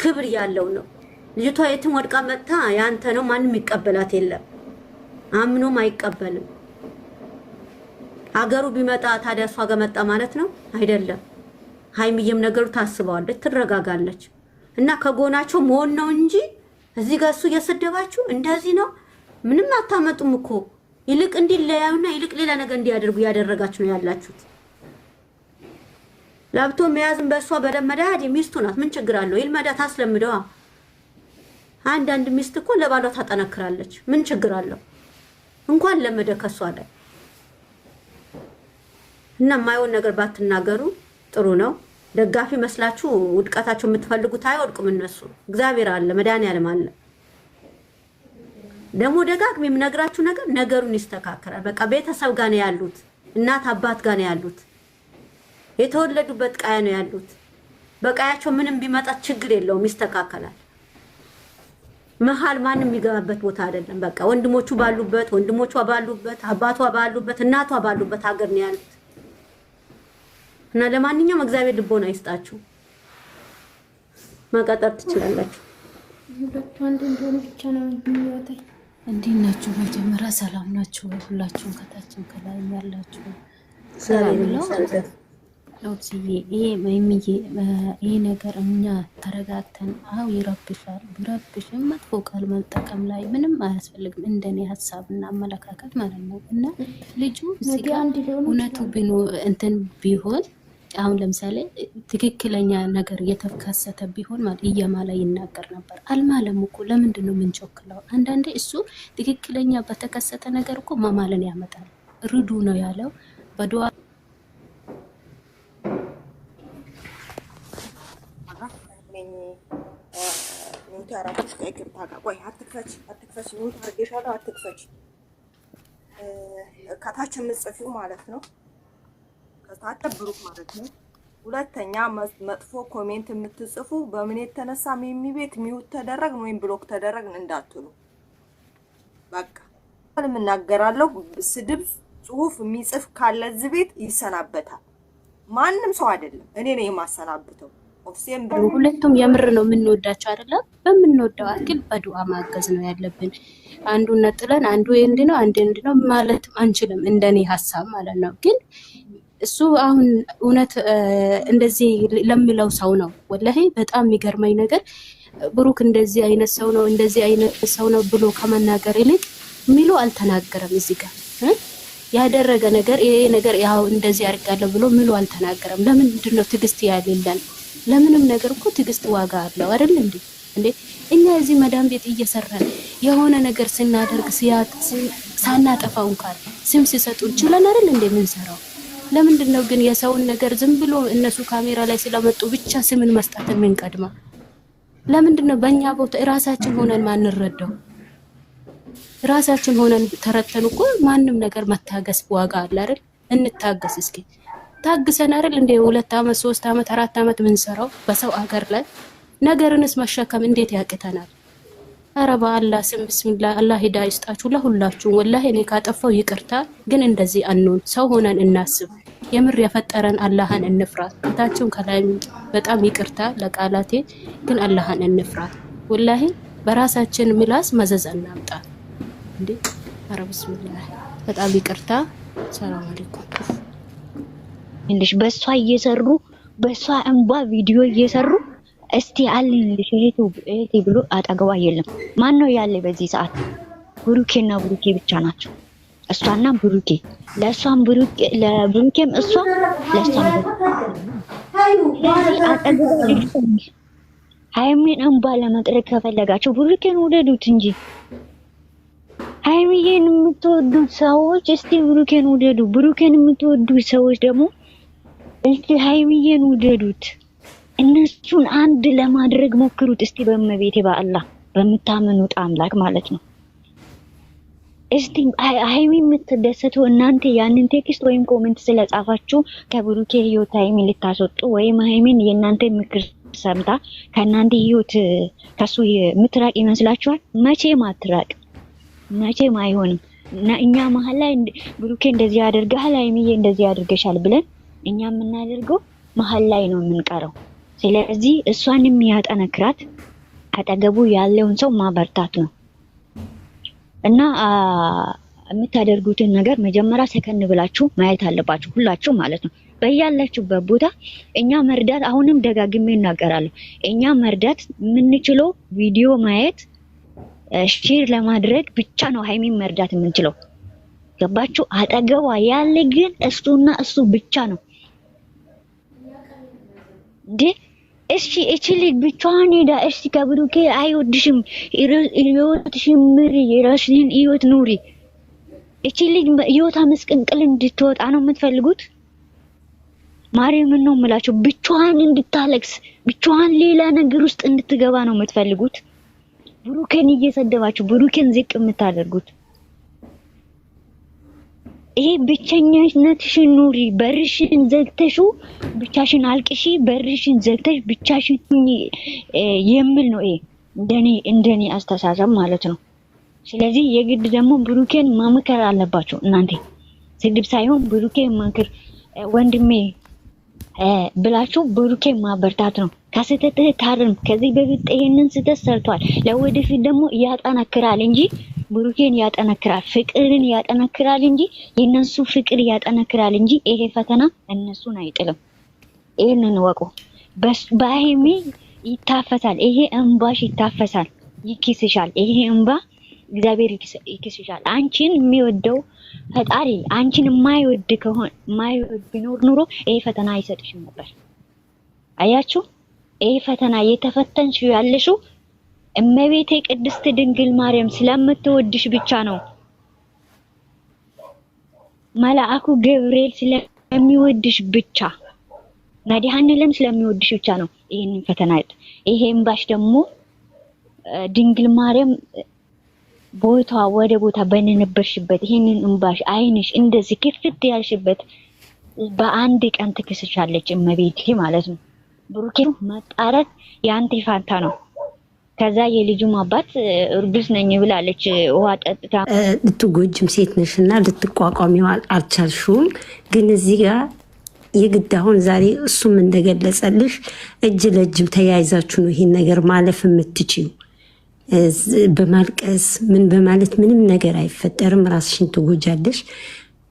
ክብር ያለው ነው። ልጅቷ የትም ወድቃ መጣ ያንተ ነው ማንም ይቀበላት የለም። አምኖም አይቀበልም። አገሩ ቢመጣ ታዲያ እሷ ጋር መጣ ማለት ነው አይደለም። ሀይሚዬም ነገሩ ታስበዋለች፣ ትረጋጋለች እና ከጎናቸው መሆን ነው እንጂ እዚህ ጋር እሱ እየሰደባችሁ እንደዚህ ነው ምንም አታመጡም እኮ። ይልቅ እንዲለያዩና ይልቅ ሌላ ነገር እንዲያደርጉ ያደረጋችሁ ነው ያላችሁት። ላብቶ መያዝን በእሷ በደመዳድ ሚስቱ ናት። ምን ችግር አለው? ይልመዳት፣ አስለምደዋ። አንዳንድ ሚስት እኮ ለባሏ ታጠነክራለች። ምን ችግር አለው? እንኳን ለመደ ከሷ ላይ እና የማይሆን ነገር ባትናገሩ ጥሩ ነው። ደጋፊ መስላችሁ ውድቀታቸው የምትፈልጉት አይወድቁም እነሱ። እግዚአብሔር አለ፣ መድኃኒዓለም አለ። ደግሞ ደጋግሜ የምነግራችሁ ነገር ነገሩን ይስተካከላል። በቃ ቤተሰብ ጋር ነው ያሉት፣ እናት አባት ጋር ነው ያሉት፣ የተወለዱበት ቀያ ነው ያሉት። በቀያቸው ምንም ቢመጣ ችግር የለውም፣ ይስተካከላል። መሀል ማንም የሚገባበት ቦታ አይደለም። በቃ ወንድሞቹ ባሉበት፣ ወንድሞቿ ባሉበት፣ አባቷ ባሉበት፣ እናቷ ባሉበት ሀገር ነው ያሉት። እና ለማንኛውም እግዚአብሔር ልቦና ይስጣችሁ። መቀጠል ትችላላችሁ። ሁለቱ አንድ እንደሆነ ብቻ ነው የሚያወጣኝ። እንዴት ናችሁ? መጀመሪያ ሰላም ናችሁ? ሁላችሁም ከታችም ከላይ ያላችሁ ሰላም ነው። ይሄ ነገር እኛ ተረጋግተን ይረብሻል። ቢረብሽም መጥፎ ቃል መጠቀም ላይ ምንም አያስፈልግም፣ እንደኔ ሀሳብና አመለካከት ማለት ነው። እና ልጁ እዚህ እውነቱ እንትን ቢሆን አሁን ለምሳሌ ትክክለኛ ነገር እየተከሰተ ቢሆን ማለት እየማለ ይናገር ነበር። አልማለም እኮ። ለምንድን ነው የምንቸክለው? አንዳንዴ እሱ ትክክለኛ በተከሰተ ነገር እኮ ማማለን ያመጣል። ርዱ ነው ያለው በዱዓ ኑት ያራኩሽ ከይቅርታ ጋር ቆይ፣ አትክፈች ኑት አርጌሻለሁ፣ አትክፈች። ከታች የምጽፊው ማለት ነው፣ ከታች ብሩክ ማለት ነው። ሁለተኛ መጥፎ ኮሜንት የምትጽፉ በምን የተነሳ ሚሚ ቤት ሚውት ተደረግን ወይም ብሎክ ተደረግን እንዳትሉ። በቃ እናገራለሁ። ስድብ ጽሁፍ የሚጽፍ ካለ እዚህ ቤት ይሰናበታል። ማንም ሰው አይደለም፣ እኔ ነኝ የማሰናብተው። ሁለቱም የምር ነው የምንወዳቸው አይደለም። በምንወደው አክል በዱዓ ማገዝ ነው ያለብን። አንዱን ነጥለን አንዱ እንድ ነው አንዱ እንድ ነው ማለት አንችልም፣ እንደኔ ሀሳብ ማለት ነው። ግን እሱ አሁን እውነት እንደዚህ ለሚለው ሰው ነው ወላሂ በጣም የሚገርመኝ ነገር ብሩክ እንደዚህ አይነት ሰው ነው እንደዚህ አይነት ሰው ነው ብሎ ከመናገር ይልቅ ሚሉ አልተናገረም። እዚህ ጋር ያደረገ ነገር ይሄ ነገር ያው እንደዚህ አድርጋለሁ ብሎ ሚሉ አልተናገረም። ለምንድን ነው ትዕግስት ያለለን? ለምንም ነገር እኮ ትዕግስት ዋጋ አለው አይደል እንዴ? እኛ እዚህ መዳም ቤት እየሰራን የሆነ ነገር ስናደርግ ሳናጠፋው እንኳን ስም ሲሰጡ እንችላለን አይደል እንዴ የምንሰራው? ለምንድን ነው ግን የሰውን ነገር ዝም ብሎ እነሱ ካሜራ ላይ ስለመጡ ብቻ ስምን መስጠት የምንቀድመው? ለምንድን ነው በእኛ ቦታ ራሳችን ሆነን ማንረዳው? ራሳችን ሆነን ተረተን እኮ ማንም ነገር መታገስ ዋጋ አለ አይደል? እንታገስ እስኪ። ታግሰን አይደል እንደ 2 አመት 3 አመት 4 አመት ምን ሰራው በሰው ሀገር ላይ ነገርንስ መሸከም እንዴት ያቅተናል? ኧረ በአላህ ስም ቢስሚላህ። አላህ ሂዳ ይስጣችሁ ለሁላችሁ። ወላሂ እኔ ካጠፋው ይቅርታ፣ ግን እንደዚህ አንሆን። ሰው ሆነን እናስብ። የምር የፈጠረን አላህን እንፍራ። ታችሁን ከላይ በጣም ይቅርታ ለቃላቴ፣ ግን አላህን እንፍራ። ወላሂ በራሳችን ምላስ መዘዝ እናምጣ እንዴ። ኧረ ቢስሚላህ በጣም ይቅርታ። ሰላም አለይኩም። እንዴሽ በሷ እየሰሩ በሷ እንባ ቪዲዮ እየሰሩ እስቲ አልልሽ እህቴ ብሎ አጠገቧ የለም። ማን ነው ያለ በዚህ ሰዓት? ብሩኬና ብሩኬ ብቻ ናቸው። እሷና ብሩኬ፣ ለሷም ብሩኬ ለብሩኬም እሷ ለሷም ሃይሚን እንባ ለመጥረግ ከፈለጋችሁ ብሩኬን ውደዱት እንጂ ሃይሚን የምትወዱት ሰዎች እስቲ ብሩኬን ውደዱ። ብሩኬን የምትወዱት ሰዎች ደግሞ እስቲ ሃይሚን ውደዱት። እነሱን አንድ ለማድረግ ሞክሩት እስቲ በመቤቴ በአላህ በመታመኑት አምላክ ማለት ነው። እስቲ ሃይሚ የምትደሰቱ እናንተ ያንን ቴክስት ወይም ኮሜንት ስለጻፋችሁ ከብሩኬ ህይወት ሃይሚን ልታስወጡ ወይም ሃይሚን የእናንተ ምክር ሰምታ ከእናንተ ህይወት ከሱ ምትራቅ ይመስላችኋል? መቼም አትራቅ፣ መቼም አይሆንም። እና እኛ መሀል ላይ ብሩኬ እንደዚህ ያደርጋል ሃይሚዬ እንደዚህ ያደርገሻል ብለን እኛ የምናደርገው መሀል ላይ ነው የምንቀረው። ስለዚህ እሷን የሚያጠነክራት አጠገቡ ያለውን ሰው ማበርታት ነው እና የምታደርጉትን ነገር መጀመሪያ ሰከን ብላችሁ ማየት አለባችሁ ሁላችሁ ማለት ነው። በያላችሁበት ቦታ እኛ መርዳት አሁንም ደጋግሜ እናገራለሁ። እኛ መርዳት የምንችለው ቪዲዮ ማየት ሼር ለማድረግ ብቻ ነው ሀይሚን መርዳት የምንችለው። ገባችሁ? አጠገቧ ያለ ግን እሱና እሱ ብቻ ነው እንዴ። እሺ እቺ ልጅ ብቻዋን ሄዳ እሺ ከብሩኬ አይወድሽም ህይወትሽን ምሪ የራስሽን ህይወት ኑሪ። እቺ ልጅ ህይወቷ መስቀንቅል እንድትወጣ ነው የምትፈልጉት? ማርያምን ነው የምላችሁ፣ ብቻዋን እንድታለቅስ ብቻዋን ሌላ ነገር ውስጥ እንድትገባ ነው የምትፈልጉት? ብሩኬን እየሰደባችሁ ብሩኬን ዝቅ የምታደርጉት ይሄ ብቸኝነትሽን ኑሪ። በርሽን ዘግተሹ ብቻሽን አልቅሺ፣ በርሽን ዘግተሽ ብቻሽን የሚል ነው ይሄ እንደኔ አስተሳሰብ ማለት ነው። ስለዚህ የግድ ደግሞ ብሩኬን ማምከር አለባችሁ እናንተ። ስድብ ሳይሆን ብሩኬን ማምከር ወንድሜ ብላችሁ ብሩኬን ማበርታት ነው። ከስህተትህ ታርም። ከዚህ በፊት ይሄንን ስህተት ሰርቷል፣ ለወደፊት ደግሞ ያጠናክራል እንጂ ብሩኬን ያጠናክራል፣ ፍቅርን ያጠናክራል እንጂ የነሱ ፍቅር ያጠናክራል እንጂ ይሄ ፈተና እነሱን አይጥልም። ይሄንን ወቁ። በሀይሚ ይታፈሳል፣ ይሄ እንባሽ ይታፈሳል፣ ይኪስሻል። ይሄ እንባ እግዚአብሔር ይኪስሻል። አንቺን የሚወደው ፈጣሪ አንቺን የማይወድ ቢኖር ኑሮ ይሄ ፈተና አይሰጥሽም ነበር። አያችሁ? ይሄ ፈተና የተፈተንሽው ያለሽው እመቤቴ ቅድስት ድንግል ማርያም ስለምትወድሽ ብቻ ነው። መልአኩ ገብርኤል ስለሚወድሽ ብቻ፣ መድኃኒዓለም ስለሚወድሽ ብቻ ነው ይሄንን ፈተና። ይሄ እንባሽ ደግሞ ድንግል ማርያም ቦታ ወደ ቦታ በነነበርሽበት ይሄንን እንባሽ አይንሽ እንደዚህ ክፍት ያልሽበት በአንድ ቀን ትክስሻለች እመቤቴ ማለት ነው። ብሩኬ መጣረት ያንተ ፋንታ ነው። ከዛ የልጁም አባት እርጉዝ ነኝ ብላለች። ውሃ ጠጥታ ልትጎጅም ሴት ነሽና ልትቋቋሚው አልቻልሽውም። ግን እዚህ ጋር የግድ አሁን ዛሬ እሱም እንደገለጸልሽ እጅ ለእጅም ተያይዛችሁ ነው ይሄን ነገር ማለፍ የምትችሉ። በማልቀስ ምን በማለት ምንም ነገር አይፈጠርም። ራስሽን ትጎጃለሽ።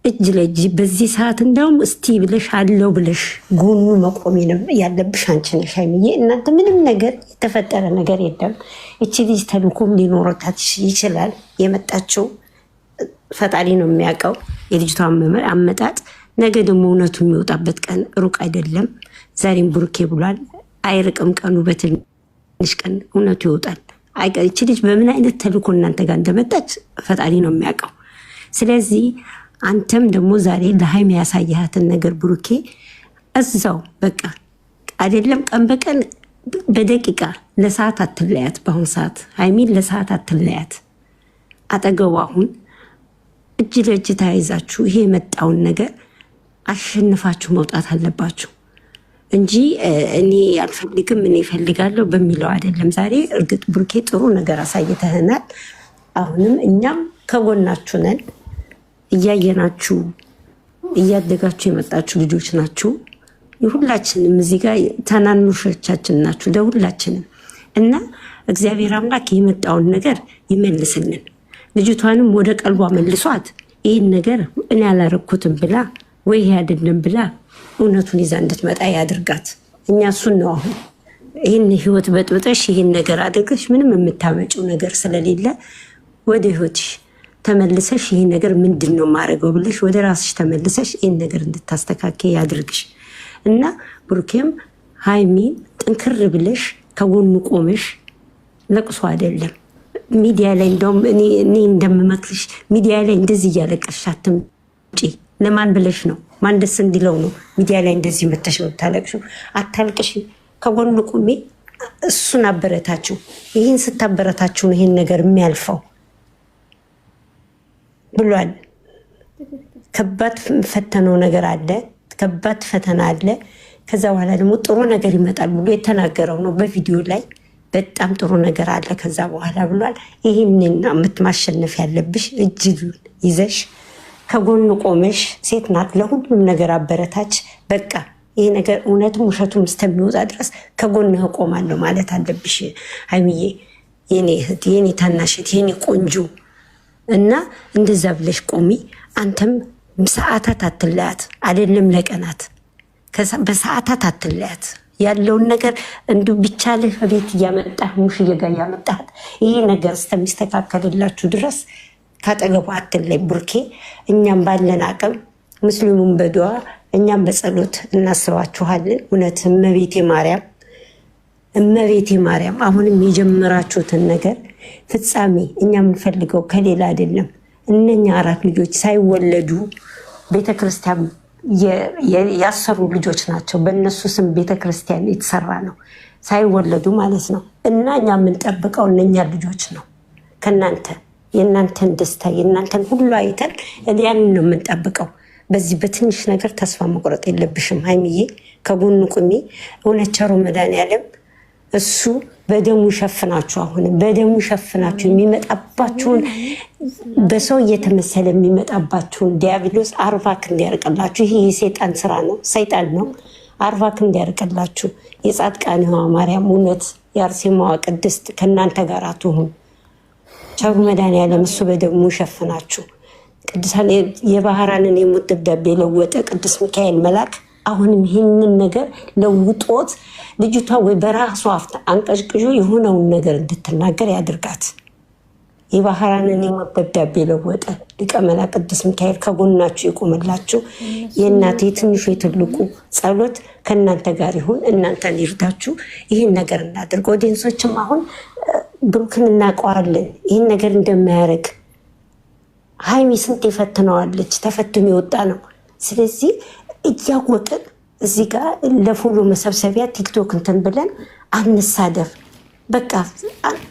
እጅ ለእጅ በዚህ ሰዓት እንዳውም እስቲ ብለሽ አለው ብለሽ ጎኑ መቆም ያለብሽ አንቺ ነሽ ሀይሚዬ። እናንተ ምንም ነገር የተፈጠረ ነገር የለም። እቺ ልጅ ተልኮም ሊኖረታት ይችላል። የመጣችው ፈጣሪ ነው የሚያውቀው የልጅቷ አመጣጥ። ነገ ደግሞ እውነቱ የሚወጣበት ቀን ሩቅ አይደለም። ዛሬም ብሩኬ ብሏል፣ አይርቅም ቀኑ። በትንሽ ቀን እውነቱ ይወጣል። እቺ ልጅ በምን አይነት ተልኮ እናንተ ጋር እንደመጣች ፈጣሪ ነው የሚያውቀው። ስለዚህ አንተም ደግሞ ዛሬ ለሀይሚ ያሳያሃትን ነገር ብሩኬ እዛው በቃ አይደለም ቀን በቀን በደቂቃ ለሰዓት አትለያት። በአሁን ሰዓት ሀይሚን ለሰዓት አትለያት። አጠገቡ አሁን እጅ ለእጅ ተያይዛችሁ ይሄ የመጣውን ነገር አሸንፋችሁ መውጣት አለባችሁ እንጂ እኔ አልፈልግም እኔ እፈልጋለሁ በሚለው አይደለም። ዛሬ እርግጥ ብሩኬ ጥሩ ነገር አሳይተህናል። አሁንም እኛም ከጎናችሁ ነን። እያየናችሁ እያደጋችሁ የመጣችሁ ልጆች ናችሁ። ሁላችንም እዚህ ጋር ተናንሾቻችን ናችሁ ለሁላችንም እና እግዚአብሔር አምላክ የመጣውን ነገር ይመልስልን። ልጅቷንም ወደ ቀልቧ መልሷት ይህን ነገር እኔ አላረኩትም ብላ ወይ ይሄ አይደለም ብላ እውነቱን ይዛ እንድትመጣ ያድርጋት። እኛ እሱን ነው አሁን ይህን ህይወት በጥብጠሽ ይህን ነገር አድርገሽ ምንም የምታመጪው ነገር ስለሌለ ወደ ህይወትሽ ተመልሰሽ ይህ ነገር ምንድን ነው ማድረገው ብለሽ ወደ ራስሽ ተመልሰሽ ይህን ነገር እንድታስተካከይ ያድርግሽ እና ብሩኬም ሀይሚን ጥንክር ብለሽ ከጎኑ ቆመሽ ለቅሶ አይደለም ሚዲያ ላይ እንደውም እኔ እንደምመክርሽ ሚዲያ ላይ እንደዚህ እያለቀሽ አትምጪ። ለማን ብለሽ ነው? ማን ደስ እንዲለው ነው ሚዲያ ላይ እንደዚህ መተሽ የምታለቅሽው? አታልቅሽ። ከጎኑ ቁሜ እሱን አበረታችሁ። ይህን ስታበረታችሁ ነው ይህን ነገር የሚያልፈው ብሏል። ከባድ ፈተነው ነገር አለ፣ ከባድ ፈተና አለ። ከዛ በኋላ ደግሞ ጥሩ ነገር ይመጣል ብሎ የተናገረው ነው በቪዲዮ ላይ። በጣም ጥሩ ነገር አለ ከዛ በኋላ ብሏል። ይህንን ማሸነፍ ያለብሽ እጅ ይዘሽ ከጎኑ ቆመሽ። ሴት ናት፣ ለሁሉም ነገር አበረታች። በቃ ይሄ ነገር እውነትም ውሸቱም እስከሚወጣ ድረስ ከጎንህ እቆማለሁ ማለት አለብሽ ሀይሚዬ፣ የኔ እህት፣ የኔ ታናሽት፣ የኔ ቆንጆ እና እንደዛ ብለሽ ቆሚ። አንተም ሰዓታት አትለያት፣ አይደለም ለቀናት፣ በሰዓታት አትለያት። ያለውን ነገር እንዱ ቢቻልህ ቤት እያመጣህ ሙሽዬ ጋር እያመጣት ይሄ ነገር እስከሚስተካከልላችሁ ድረስ ካጠገቡ አትለይ ቡርኬ። እኛም ባለን አቅም ሙስሊሙን በዱዓ እኛም በጸሎት እናስባችኋለን። እውነት እመቤቴ ማርያም አሁንም የጀመራችሁትን ነገር ፍጻሜ እኛ የምንፈልገው ከሌላ አይደለም። እነኛ 4 ልጆች ሳይወለዱ ቤተክርስቲያን ያሰሩ ልጆች ናቸው። በእነሱ ስም ቤተክርስቲያን የተሰራ ነው፣ ሳይወለዱ ማለት ነው። እና እኛ የምንጠብቀው እነኛ ልጆች ነው። ከእናንተ የእናንተን ደስታ የእናንተን ሁሉ አይተን ያንን ነው የምንጠብቀው። በዚህ በትንሽ ነገር ተስፋ መቁረጥ የለብሽም ሀይሚዬ፣ ከጎኑ ቁሚ። እውነት ቸሩ መድኃኒዓለም እሱ በደሙ ሸፍናችሁ፣ አሁንም በደሙ ሸፍናችሁ የሚመጣባችሁን በሰው እየተመሰለ የሚመጣባችሁን ዲያብሎስ 40 ክንድ ያርቅላችሁ። ይሄ የሰይጣን ስራ ነው፣ ሰይጣን ነው። 40 ክንድ ያርቅላችሁ። የጻድቃኔዋ ማርያም እውነት የአርሴማዋ ቅድስት ከእናንተ ጋር ትሁን። ቸሩ መድኃኒዓለም እሱ በደሙ ሸፍናችሁ። ቅዱሳን የባህራንን የሞት ደብዳቤ የለወጠ ቅዱስ ሚካኤል መልአክ አሁንም ይህንን ነገር ለውጦት ልጅቷ ወይ በራሷ አፍታ አንቀጭቅዦ የሆነውን ነገር እንድትናገር ያድርጋት። የባህራንን የሞት ደብዳቤ የለወጠ ሊቀ መላእክት ቅዱስ ሚካኤል ከጎናችሁ ይቆምላችሁ። የእናቴ የትንሹ የትልቁ ጸሎት ከእናንተ ጋር ይሁን። እናንተን ይርዳችሁ። ይህን ነገር እናድርግ። ኦዲየንሶችም አሁን ብሩክን እናውቀዋለን ይህን ነገር እንደማያደርግ። ሀይሚ ስንት የፈትነዋለች፣ ተፈትኖ የወጣ ነው። ስለዚህ እያወቅን እዚህ ጋር ለፎሎ መሰብሰቢያ ቲክቶክ እንትን ብለን አንሳደር። በቃ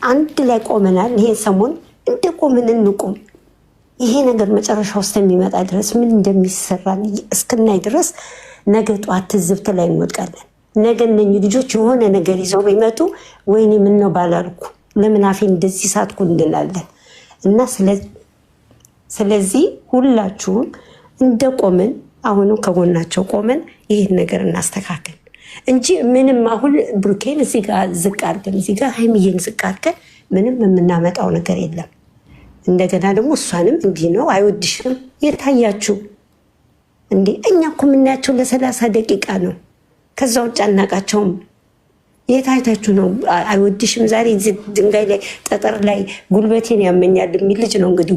አንድ ላይ ቆመናል። ይሄን ሰሞን እንደ ቆምን እንቁም። ይሄ ነገር መጨረሻ ውስጥ የሚመጣ ድረስ ምን እንደሚሰራ እስክናይ ድረስ ነገ ጠዋት ትዝብት ላይ እንወድቃለን። ነገ እነኚህ ልጆች የሆነ ነገር ይዘው ቢመጡ ወይኔ ምን ነው ባላልኩ ለምን አፌ እንደዚህ ሳትኩ እንላለን። እና ስለዚህ ሁላችሁም እንደቆምን አሁንም ከጎናቸው ቆመን ይህን ነገር እናስተካከል እንጂ ምንም አሁን ብሩኬን እዚህ ጋር ዝቅ አድርገን እዚህ ጋር ሀይሚዬን ዝቅ አድርገን ምንም የምናመጣው ነገር የለም። እንደገና ደግሞ እሷንም እንዲህ ነው አይወድሽም የታያችሁ እንዴ? እኛ እኮ የምናያቸው ለ30 ደቂቃ ነው። ከዛ ውጭ አናቃቸውም። የታይታችሁ ነው አይወድሽም። ዛሬ ድንጋይ ላይ ጠጠር ላይ ጉልበቴን ያመኛል የሚል ልጅ ነው እንግዲህ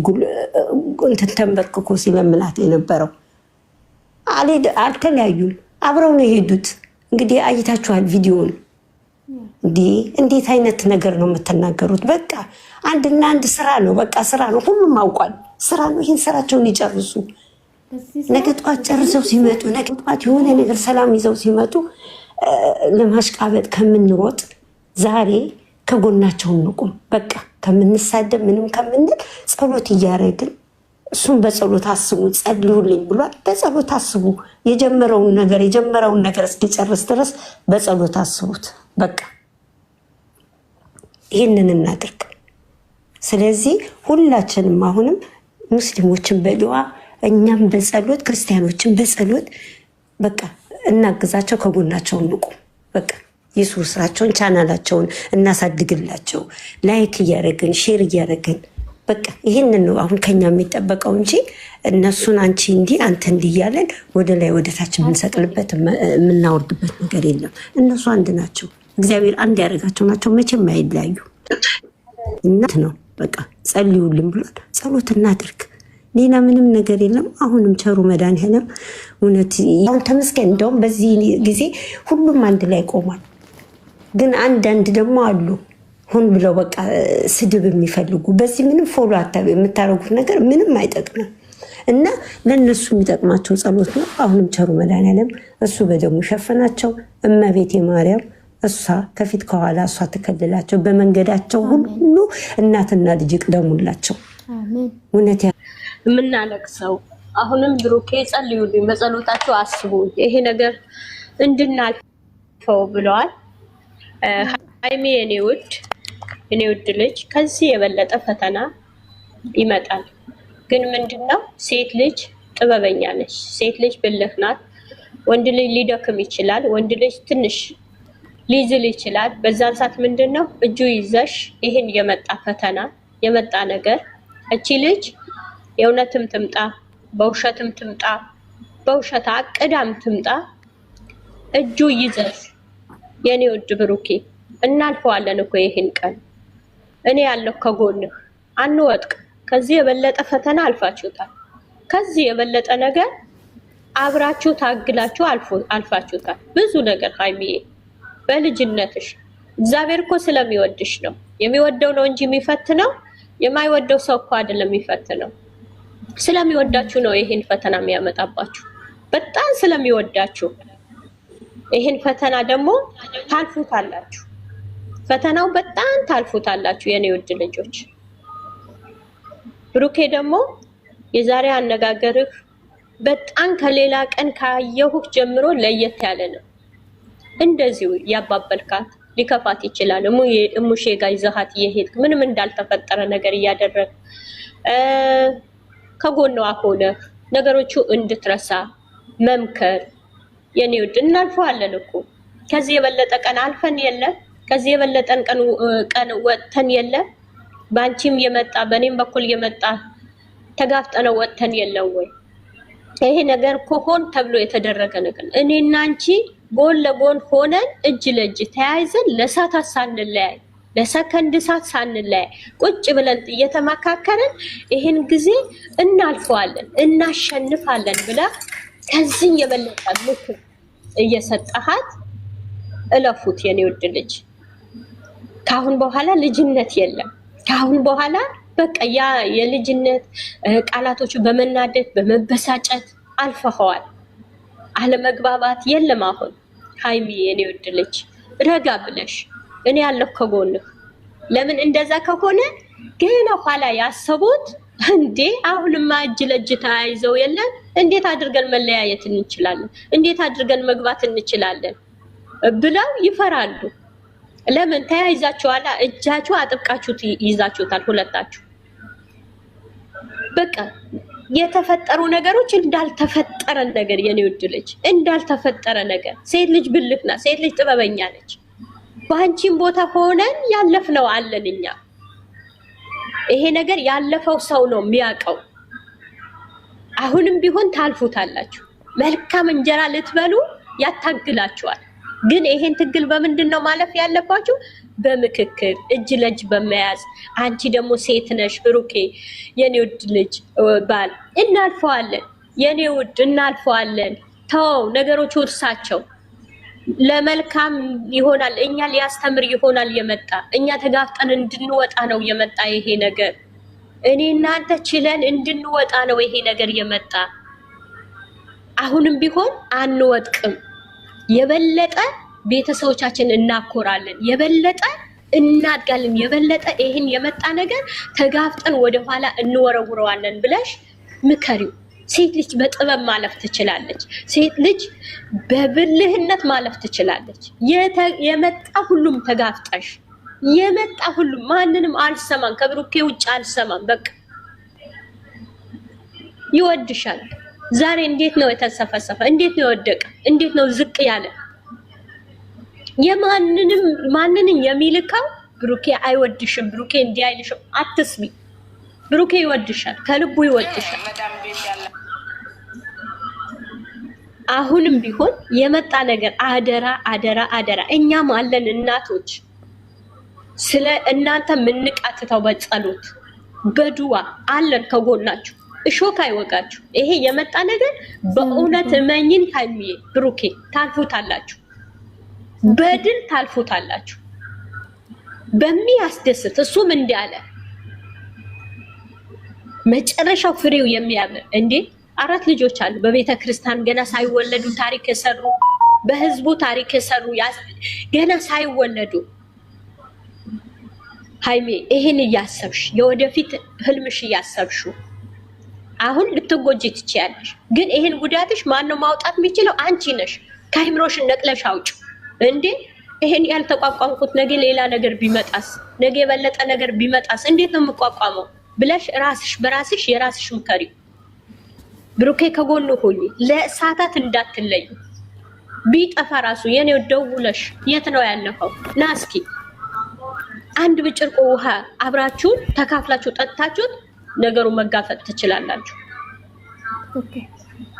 እንትን ተንበርክኮ ሲለምናት የነበረው። አልተለያዩም፣ አብረው ነው የሄዱት። እንግዲህ አይታችኋል ቪዲዮውን። እንዴት አይነት ነገር ነው የምትናገሩት? በቃ አንድና አንድ ስራ ነው፣ በቃ ስራ ነው። ሁሉም አውቋል፣ ስራ ነው። ይህን ስራቸውን ይጨርሱ። ነገ ጠዋት ጨርሰው ሲመጡ፣ ነገ ጠዋት የሆነ ነገር ሰላም ይዘው ሲመጡ ለማሽቃበጥ ከምንሮጥ ዛሬ ከጎናቸው እንቁም። በቃ ከምንሳደብ ምንም ከምንል ጸሎት እያደረግን እሱም በጸሎት አስቡ፣ ጸልዩልኝ ብሏል። በጸሎት አስቡ። የጀመረውን ነገር እስኪጨርስ ድረስ በጸሎት አስቡት። በቃ ይህንን እናድርግ። ስለዚህ ሁላችንም አሁንም ሙስሊሞችን በዱዓ እኛም በጸሎት ክርስቲያኖችን በጸሎት በቃ እናግዛቸው፣ ከጎናቸው እንቁም። በቃ የሱር ስራቸውን ቻናላቸውን እናሳድግላቸው። ላይክ እያደረግን ሼር እያደረግን በቃ ይህንን ነው አሁን ከኛ የሚጠበቀው እንጂ እነሱን አንቺ እንዲህ አንተ እንዲህ እያለን ወደ ላይ ወደ ታች የምንሰቅልበት የምናወርድበት ነገር የለም። እነሱ አንድ ናቸው። እግዚአብሔር አንድ ያደረጋቸው ናቸው። መቼም አይለያዩ። እናት ነው በቃ ጸልዩልን ብሏል። ጸሎት እናድርግ። ሌላ ምንም ነገር የለም። አሁንም ቸሩ መድኃኒዓለም እውነት አሁን ተመስገን። እንደውም በዚህ ጊዜ ሁሉም አንድ ላይ ቆሟል። ግን አንዳንድ ደግሞ አሉ ሁን ብለው በቃ ስድብ የሚፈልጉ። በዚህ ምንም ፎሎ የምታደርጉት ነገር ምንም አይጠቅምም እና ለእነሱ የሚጠቅማቸው ጸሎት ነው። አሁንም ቸሩ መድኃኒዓለም እሱ በደሙ ሸፈናቸው። እመቤቴ ማርያም እሷ ከፊት ከኋላ እሷ ትከልላቸው። በመንገዳቸው ሁሉ እናትና ልጅ ይቅደሙላቸው። እውነት የምናለቅሰው አሁንም ብሩኬ ጸልዩልኝ፣ በጸሎታቸው አስቡ፣ ይሄ ነገር እንድናልፈው ብለዋል። ሀይሚ የኔ ውድ ልጅ ከዚህ የበለጠ ፈተና ይመጣል። ግን ምንድነው ሴት ልጅ ጥበበኛ ነች፣ ሴት ልጅ ብልህ ናት። ወንድ ልጅ ሊደክም ይችላል። ወንድ ልጅ ትንሽ ሊዝል ይችላል። በዛን ሰዓት ምንድነው እጁ ይዘሽ ይሄን የመጣ ፈተና የመጣ ነገር እቺ ልጅ የእውነትም ትምጣ በውሸትም ትምጣ በውሸት አቅዳም ትምጣ እጁ ይዘሽ የኔ ውድ ብሩኬ እናልፈዋለን እኮ ይሄን ቀን እኔ ያለሁ ከጎንህ አንወጥቅ። ከዚህ የበለጠ ፈተና አልፋችሁታል። ከዚህ የበለጠ ነገር አብራችሁ ታግላችሁ አልፋችሁታል። ብዙ ነገር ሃይሚዬ በልጅነትሽ እግዚአብሔር እኮ ስለሚወድሽ ነው የሚወደው ነው እንጂ የሚፈትነው የማይወደው ሰው እኮ አይደለም የሚፈትነው። ስለሚወዳችሁ ነው ይሄን ፈተና የሚያመጣባችሁ። በጣም ስለሚወዳችሁ ይሄን ፈተና ደግሞ ታልፉታላችሁ። ፈተናው በጣም ታልፉታላችሁ የኔ ውድ ልጆች። ብሩኬ ደግሞ የዛሬ አነጋገርህ በጣም ከሌላ ቀን ካየሁህ ጀምሮ ለየት ያለ ነው። እንደዚሁ ያባበልካት ሊከፋት ይችላል። እሙሼ ጋር ይዘሃት እየሄድክ ምንም እንዳልተፈጠረ ነገር እያደረግ ከጎኗ ሆነህ ነገሮቹ እንድትረሳ መምከር የኔ ውድ እናልፈዋለን እኮ ከዚህ የበለጠ ቀን አልፈን የለ ከዚህ የበለጠን ቀን ወጥተን የለ ባንቺም የመጣ በኔም በኩል የመጣ ተጋፍጠነው ወጥተን የለው ወይ? ይሄ ነገር እኮ ሆን ተብሎ የተደረገ ነገር እኔና አንቺ ጎን ለጎን ሆነን እጅ ለእጅ ተያይዘን ለሰዓታት ሳንለያይ ለሰከንድ ሰዓት ሳንለያይ ቁጭ ብለን እየተመካከረን ይሄን ጊዜ እናልፈዋለን እናሸንፋለን ብላ ከዚህ የበለጠ ምክር እየሰጠሃት እለፉት የኔ ውድ ልጅ። ካሁን በኋላ ልጅነት የለም። ካሁን በኋላ በቃ ያ የልጅነት ቃላቶቹ በመናደድ በመበሳጨት አልፈኸዋል። አለመግባባት የለም። አሁን ሃይሚ የኔ ውድ ልጅ ረጋ ብለሽ እኔ ያለሁ ከጎንህ። ለምን እንደዛ ከሆነ ገና ኋላ ያሰቡት እንዴ አሁንማ እጅ ለእጅ ተያይዘው የለም እንዴት አድርገን መለያየት እንችላለን? እንዴት አድርገን መግባት እንችላለን ብለው ይፈራሉ። ለምን ተያይዛችኋላ? እጃችሁ አጥብቃችሁ ይዛችሁታል ሁለታችሁ። በቃ የተፈጠሩ ነገሮች እንዳልተፈጠረ ነገር የኔ ውድ ልጅ እንዳልተፈጠረ ነገር። ሴት ልጅ ብልህ ናት። ሴት ልጅ ጥበበኛ ነች። በአንቺም ቦታ ሆነን ያለፍነው አለን እኛ። ይሄ ነገር ያለፈው ሰው ነው የሚያውቀው። አሁንም ቢሆን ታልፉታላችሁ። መልካም እንጀራ ልትበሉ ያታግላችኋል። ግን ይሄን ትግል በምንድን ነው ማለፍ ያለባችሁ? በምክክር እጅ ለእጅ በመያዝ። አንቺ ደግሞ ሴት ነሽ ብሩኬ የኔ ውድ ልጅ ባል እናልፈዋለን የኔ ውድ እናልፈዋለን። ተው ነገሮቹ እርሳቸው። ለመልካም ይሆናል። እኛ ሊያስተምር ይሆናል የመጣ እኛ ተጋፍጠን እንድንወጣ ነው የመጣ ይሄ ነገር። እኔ እናንተ ችለን እንድንወጣ ነው ይሄ ነገር የመጣ። አሁንም ቢሆን አንወጥቅም። የበለጠ ቤተሰቦቻችን እናኮራለን፣ የበለጠ እናድጋለን፣ የበለጠ ይሄን የመጣ ነገር ተጋፍጠን ወደኋላ እንወረውረዋለን ብለሽ ምከሪው። ሴት ልጅ በጥበብ ማለፍ ትችላለች። ሴት ልጅ በብልህነት ማለፍ ትችላለች። የመጣ ሁሉም ተጋፍጠሽ የመጣ ሁሉም ማንንም አልሰማም፣ ከብሩኬ ውጭ አልሰማም። በቃ ይወድሻል። ዛሬ እንዴት ነው የተሰፈሰፈ? እንዴት ነው የወደቀ? እንዴት ነው ዝቅ ያለ? ማንንም የሚልካው ብሩኬ አይወድሽም፣ ብሩኬ እንዲህ አይልሽም አትስሚ። ብሩኬ ይወድሻል፣ ከልቡ ይወድሻል። አሁንም ቢሆን የመጣ ነገር አደራ አደራ አደራ። እኛም አለን እናቶች፣ ስለ እናንተ ምንቃትተው በጸሎት በዱዋ አለን ከጎናችሁ። እሾክ አይወጋችሁ። ይሄ የመጣ ነገር በእውነት እመኝን ሃይሚዬ ብሩኬ ታልፉታላችሁ፣ በድል ታልፉታላችሁ። በሚያስደስት እሱም እንዲያለ መጨረሻው ፍሬው የሚያምር እንዴ 4 ልጆች አሉ በቤተ ክርስቲያን ገና ሳይወለዱ ታሪክ የሰሩ፣ በህዝቡ ታሪክ የሰሩ ገና ሳይወለዱ። ሃይሚ ይሄን እያሰብሽ የወደፊት ህልምሽ እያሰብሽ አሁን ልትጎጂ ትችያለሽ። ግን ይሄን ጉዳትሽ ማነው ማውጣት የሚችለው? አንቺ ነሽ። ከአይምሮሽ ነቅለሽ አውጭ። እንዴ ይሄን ያልተቋቋምኩት ነገ ሌላ ነገር ቢመጣስ፣ ነገ የበለጠ ነገር ቢመጣስ እንዴት ነው የምቋቋመው ብለሽ ራስሽ በራስሽ የራስሽ ምከሪ። ብሩኬ ከጎኑ ሁኚ፣ ለሰዓታት እንዳትለዩ። ቢጠፋ ራሱ የኔው ደውለሽ የት ነው ያለፈው ና እስኪ አንድ ብጭርቆ ውሃ አብራችሁ ተካፍላችሁ ጠጥታችሁት ነገሩ መጋፈጥ ትችላላችሁ።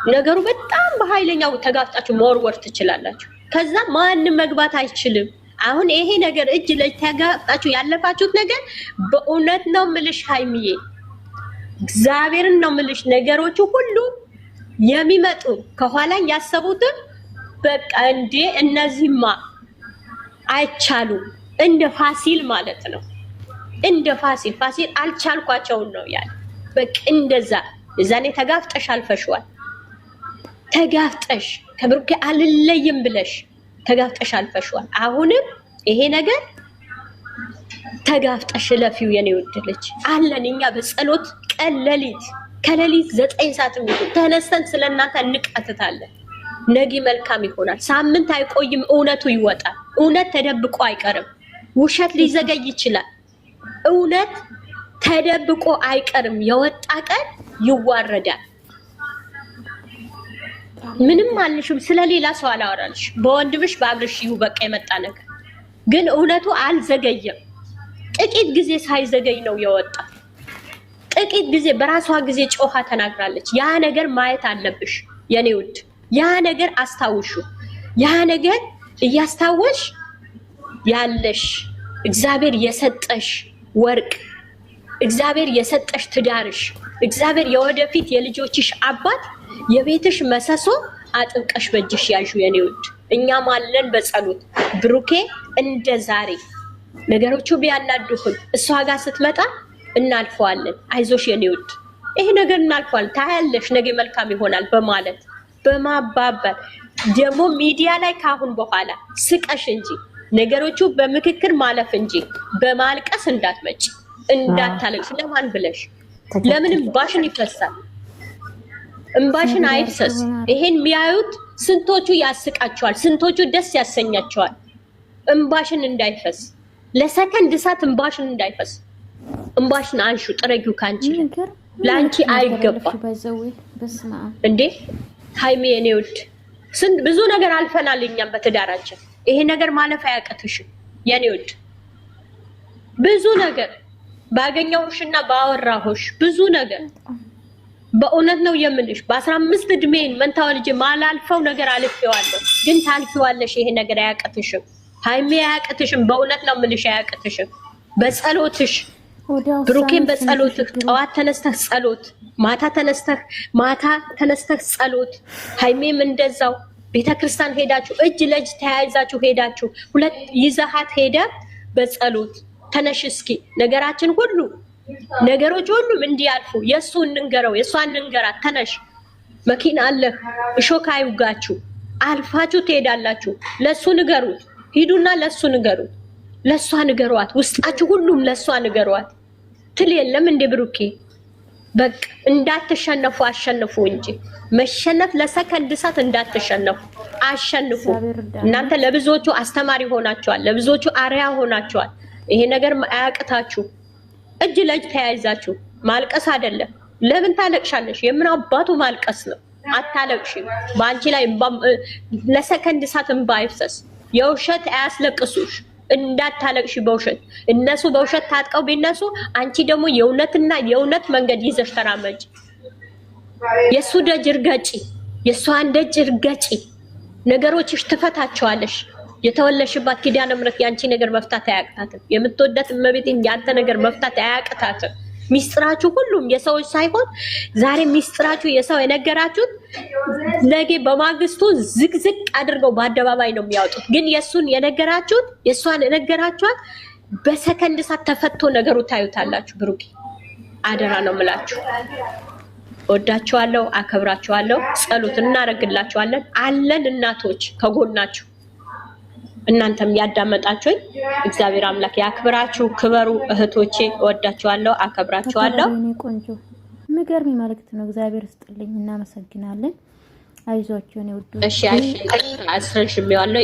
ነገሩ በጣም በኃይለኛው ተጋፍጣችሁ መወርወር ትችላላችሁ። ከዛ ማንም መግባት አይችልም። አሁን ይሄ ነገር እጅ ላይ ተጋፍጣችሁ ያለፋችሁት ነገር በእውነት ነው ምልሽ ሃይሚዬ፣ እግዚአብሔርን ነው ምልሽ ነገሮቹ ሁሉ የሚመጡ ከኋላ ያሰቡትን በቃ እንዴ እነዚህማ አይቻሉም እንደ ፋሲል ማለት ነው። እንደ ፋሲል አልቻልኳቸውን ነው ያለ። በቃ እንደዛ እዛኔ ተጋፍጠሽ አልፈሽዋል። ተጋፍጠሽ ከብሩኬ አልለይም ብለሽ ተጋፍጠሽ አልፈሽዋል። አሁንም ይሄ ነገር ተጋፍጠሽ ለፊው የኔ ወደለች አለን። እኛ በጸሎት ቀን ሌሊት ከሌሊት 9 ሰዓት ተነስተን ስለናንተ እንቃትታለን። ነገ መልካም ይሆናል። ሳምንት አይቆይም፣ እውነቱ ይወጣል። እውነት ተደብቆ አይቀርም። ውሸት ሊዘገይ ይችላል። እውነት ተደብቆ አይቀርም። የወጣ ቀን ይዋረዳል። ምንም አልሽም፣ ስለሌላ ሰው አላወራልሽ። በወንድምሽ በአብርሽ በቃ የመጣ ነገር ግን እውነቱ አልዘገየም። ጥቂት ጊዜ ሳይዘገይ ነው የወጣ። ጥቂት ጊዜ በራሷ ጊዜ ጮኻ ተናግራለች። ያ ነገር ማየት አለብሽ የኔ ውድ። ያ ነገር አስታውሹ። ያ ነገር እያስታወሽ ያለሽ እግዚአብሔር የሰጠሽ ወርቅ፣ እግዚአብሔር የሰጠሽ ትዳርሽ፣ እግዚአብሔር የወደፊት የልጆችሽ አባት፣ የቤትሽ መሰሶ አጥብቀሽ በእጅሽ ያዡ የኔ ውድ። እኛም አለን በጸሎት ብሩኬ እንደ ዛሬ ነገሮቹ ቢያናዱህም እሷ ጋር ስትመጣ እናልፈዋለን። አይዞሽ የኔ ውድ፣ ይሄ ነገር እናልፈዋለን፣ ታያለሽ፣ ነገ መልካም ይሆናል በማለት በማባባል ደግሞ ሚዲያ ላይ ካሁን በኋላ ስቀሽ እንጂ ነገሮቹ በምክክር ማለፍ እንጂ በማልቀስ እንዳትመጪ፣ እንዳታለቅሽ። ለማን ብለሽ? ለምን እንባሽን ይፈሳል? እንባሽን አይፍሰስ። ይሄን የሚያዩት ስንቶቹ ያስቃቸዋል፣ ስንቶቹ ደስ ያሰኛቸዋል። እንባሽን እንዳይፈስ፣ ለሰከንድ ሰዓት እንባሽን እንዳይፈስ። እንባሽን አንሹ፣ ጥረጊው ካንቺ ላንቺ አይገባም እንዴ ሃይሚ የኔ ውድ። ብዙ ነገር አልፈናል እኛም በትዳራችን። ይሄ ነገር ማለፍ አያቅትሽም የኔ ውድ። ብዙ ነገር ባገኘሁሽና ባወራሁሽ ብዙ ነገር በእውነት ነው የምልሽ። በ15 እድሜን መንታው ልጅ ማላልፈው ነገር አልፌዋለሁ። ግን ታልፊዋለሽ። ይሄ ነገር አያቅትሽም ሃይሚ፣ አያቅትሽም። በእውነት ነው የምልሽ አያቅትሽም። በጸሎትሽ ብሩኬን በጸሎትህ ጠዋት ተነስተህ ጸሎት፣ ማታ ተነስተህ ጸሎት። ሃይሜም እንደዛው ቤተክርስቲያን ሄዳችሁ እጅ ለእጅ ተያይዛችሁ ሄዳችሁ ሁለት ይዘሃት ሄደ በጸሎት ተነሽ። እስኪ ነገራችን ሁሉ ነገሮች ሁሉም እንዲያልፉ የሱ እንንገረው፣ የሷን እንንገራት። ተነሽ፣ መኪና አለህ፣ እሾክ አይውጋችሁ፣ አልፋችሁ ትሄዳላችሁ። ለሱ ንገሩት፣ ሂዱና ለሱ ንገሩት፣ ለሷ ንገሯት። ውስጣችሁ ሁሉም ለሷ ንገሯት። ትል የለም እንደ ብሩኬ በቃ እንዳትሸነፉ አሸንፉ እንጂ መሸነፍ ለሰከንድ ሰዓት እንዳትሸነፉ፣ አሸንፉ። እናንተ ለብዙዎቹ አስተማሪ ሆናችኋል፣ ለብዙዎቹ አርያ ሆናችኋል። ይሄ ነገር አያቅታችሁ። እጅ ለእጅ ተያይዛችሁ ማልቀስ አይደለም። ለምን ታለቅሻለሽ? የምን አባቱ ማልቀስ ነው? አታለቅሽም። በአንቺ ላይ ለሰከንድ ሰዓት እንባ አይፍሰስ። የውሸት አያስለቅሱሽ። እንዳታለቅሽ በውሸት። እነሱ በውሸት ታጥቀው ቢነሱ፣ አንቺ ደግሞ የእውነትና የእውነት መንገድ ይዘሽ ተራመጂ። የሱ ደጅ እርገጪ፣ የሷን ደጅ እርገጪ። ነገሮችሽ ትፈታቸዋለሽ። የተወለሽባት ኪዳነ ምሕረት ያንቺ ነገር መፍታት አያቅታትም። የምትወዳት እመቤቴን ያንተ ነገር መፍታት አያቅታትም። ሚስጥራችሁ ሁሉም የሰዎች ሳይሆን ዛሬ ሚስጥራችሁ የሰው የነገራችሁት ነገ በማግስቱ ዝግዝግ አድርገው በአደባባይ ነው የሚያወጡት። ግን የሱን የነገራችሁት የሷን የነገራችኋት በሰከንድ ሰዓት ተፈቶ ነገሩ ታዩታላችሁ። ብሩኬ አደራ ነው የምላችሁ። ወዳችኋለሁ፣ አከብራችኋለሁ። ጸሎት እናደርግላችኋለን አለን። እናቶች ከጎናችሁ፣ እናንተም ያዳመጣችሁኝ እግዚአብሔር አምላክ ያክብራችሁ። ክበሩ እህቶቼ። ወዳችኋለሁ፣ አከብራችኋለሁ። ቆንጆ ምገርም መልእክት ነው። እግዚአብሔር ይስጥልኝ። እናመሰግናለን። አይዟችሁ ነው ውዱ። እሺ፣ አስረሽ የሚዋለው